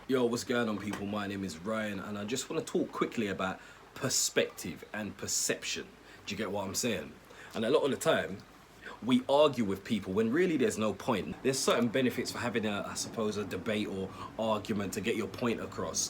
Yo, what's going on, people? My name is Ryan, and I just want to talk quickly about perspective and perception. Do you get what I'm saying? And a lot of the time, we argue with people when really there's no point. There's certain benefits for having I suppose, a debate or argument to get your point across,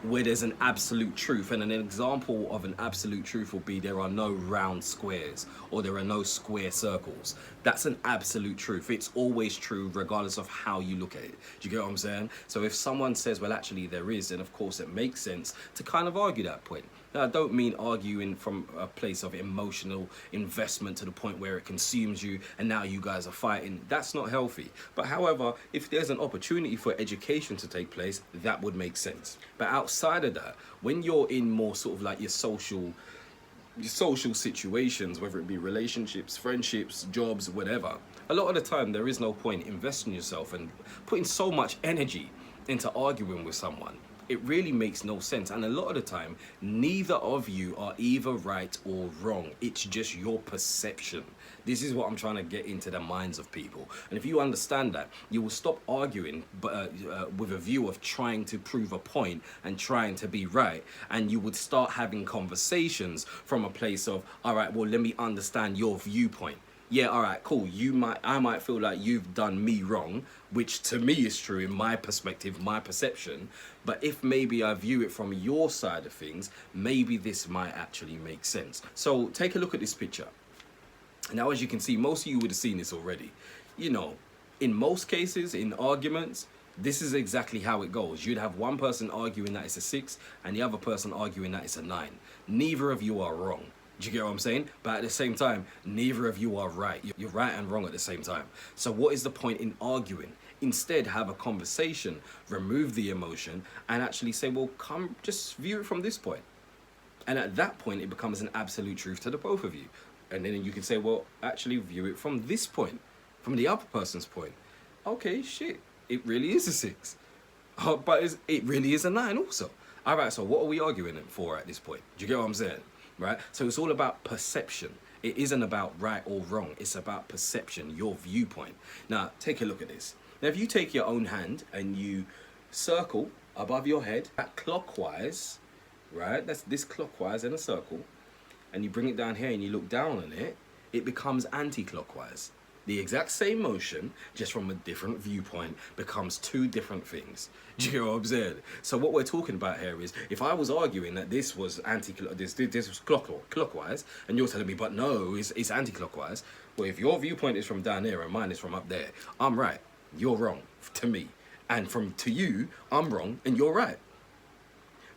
where there's an absolute truth. And an example of an absolute truth will be there are no round squares or there are no square circles. That's an absolute truth. It's always true regardless of how you look at it. Do you get what I'm saying? So if someone says, well, actually there is, then of course it makes sense to kind of argue that point. Now, I don't mean arguing from a place of emotional investment to the point where it consumes you and now you guys are fighting. That's not healthy. But however, if there's an opportunity for education to take place, that would make sense. But outside of that, when you're in more sort of like your social situations, whether it be relationships, friendships, jobs, whatever, a lot of the time there is no point investing yourself and putting so much energy into arguing with someone. It really makes no sense, and a lot of the time neither of you are either right or wrong. It's just your perception. This is what I'm trying to get into the minds of people, and if you understand that, you will stop arguing with a view of trying to prove a point and trying to be right, and you would start having conversations from a place of, all right, well, let me understand your viewpoint. Yeah, all right, cool. I might feel like you've done me wrong, which to me is true in my perspective, my perception. But if maybe I view it from your side of things, maybe this might actually make sense. So take a look at this picture. Now, as you can see, most of you would have seen this already. You know, in most cases, in arguments, this is exactly how it goes. You'd have one person arguing that it's a 6 and the other person arguing that it's a 9. Neither of you are wrong. Do you get what I'm saying? But at the same time, neither of you are right. You're right and wrong at the same time. So what is the point in arguing? Instead, have a conversation, remove the emotion, and actually say, well, come, just view it from this point. And at that point, it becomes an absolute truth to the both of you. And then you can say, well, actually view it from this point, from the other person's point. Okay, shit, it really is a 6. But it really is a 9 also. All right, so what are we arguing for at this point? Do you get what I'm saying? Right? So it's all about perception. It isn't about right or wrong. It's about perception, your viewpoint. Now, take a look at this. Now, if you take your own hand and you circle above your head clockwise, right? That's this clockwise in a circle. And you bring it down here and you look down on it, it becomes anti-clockwise. The exact same motion, just from a different viewpoint, becomes two different things. Do you get what I'm saying? So what we're talking about here is, if I was arguing that this was this was clockwise, and you're telling me, but no, it's anti-clockwise. Well, if your viewpoint is from down there and mine is from up there, I'm right, you're wrong to me, and to you, I'm wrong and you're right.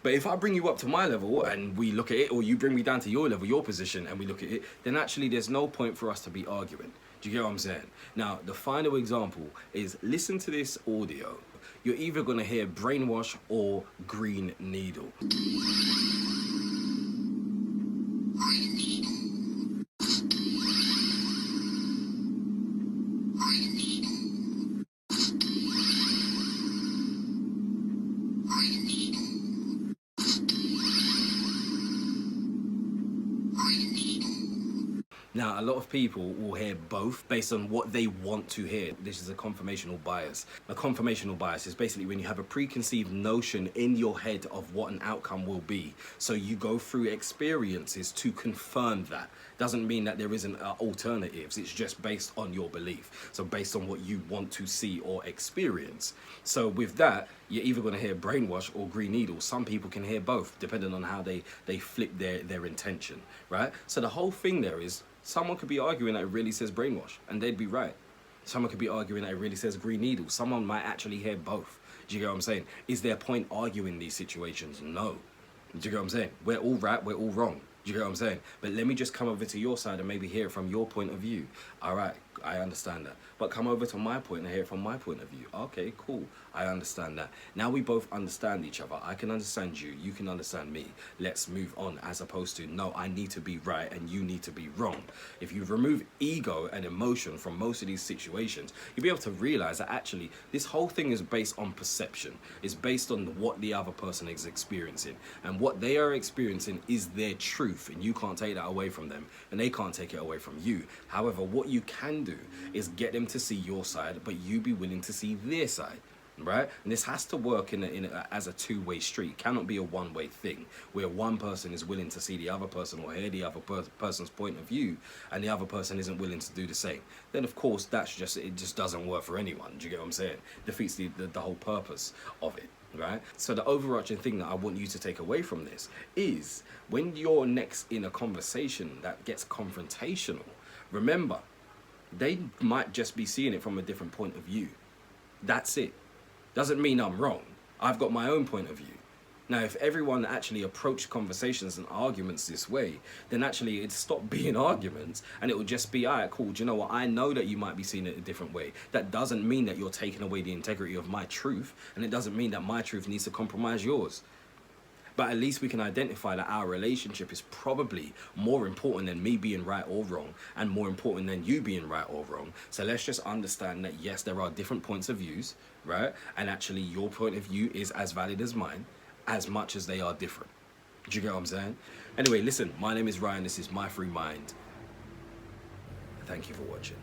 But if I bring you up to my level and we look at it, or you bring me down to your level, your position, and we look at it, then actually there's no point for us to be arguing. Do you get what I'm saying? Now, the final example is, listen to this audio. You're either going to hear brainwash or green needle. Now, a lot of people will hear both based on what they want to hear. This is a conformational bias. A conformational bias is basically when you have a preconceived notion in your head of what an outcome will be. So you go through experiences to confirm that. Doesn't mean that there isn't alternatives. It's just based on your belief. So based on what you want to see or experience. So with that, you're either going to hear brainwash or green needle. Some people can hear both, depending on how they flip their intention, right? So the whole thing there is, someone could be arguing that it really says brainwash, and they'd be right. Someone could be arguing that it really says green needle. Someone might actually hear both. Do you get what I'm saying? Is there a point arguing these situations? No. Do you get what I'm saying? We're all right, we're all wrong. Do you get what I'm saying? But let me just come over to your side and maybe hear it from your point of view. All right, I understand that. But come over to my point and hear it from my point of view. Okay, cool. I understand that. Now we both understand each other. I can understand you. You can understand me. Let's move on, as opposed to, no, I need to be right and you need to be wrong. If you remove ego and emotion from most of these situations, you'll be able to realize that actually this whole thing is based on perception. It's based on what the other person is experiencing. And what they are experiencing is their truth. And you can't take that away from them. And they can't take it away from you. However, what you can do is get them to see your side, but you be willing to see their side. right? And this has to work as a two-way street. It cannot be a one-way thing where one person is willing to see the other person or hear the other person's point of view and the other person isn't willing to do the same. Then of course it just doesn't work for anyone. Do you get what I'm saying? Defeats the whole purpose of it, right? So the overarching thing that I want you to take away from this is when you're next in a conversation that gets confrontational, remember, they might just be seeing it from a different point of view. That's it. Doesn't mean I'm wrong. I've got my own point of view. Now, if everyone actually approached conversations and arguments this way, then actually it'd stop being arguments and it would just be, all right, cool, do you know what? I know that you might be seeing it a different way. That doesn't mean that you're taking away the integrity of my truth, and it doesn't mean that my truth needs to compromise yours. But at least we can identify that our relationship is probably more important than me being right or wrong, and more important than you being right or wrong. So let's just understand that yes, there are different points of views, right? And actually your point of view is as valid as mine, as much as they are different. Do you get what I'm saying? Anyway, listen, my name is Ryan. This is My Free Mind. Thank you for watching.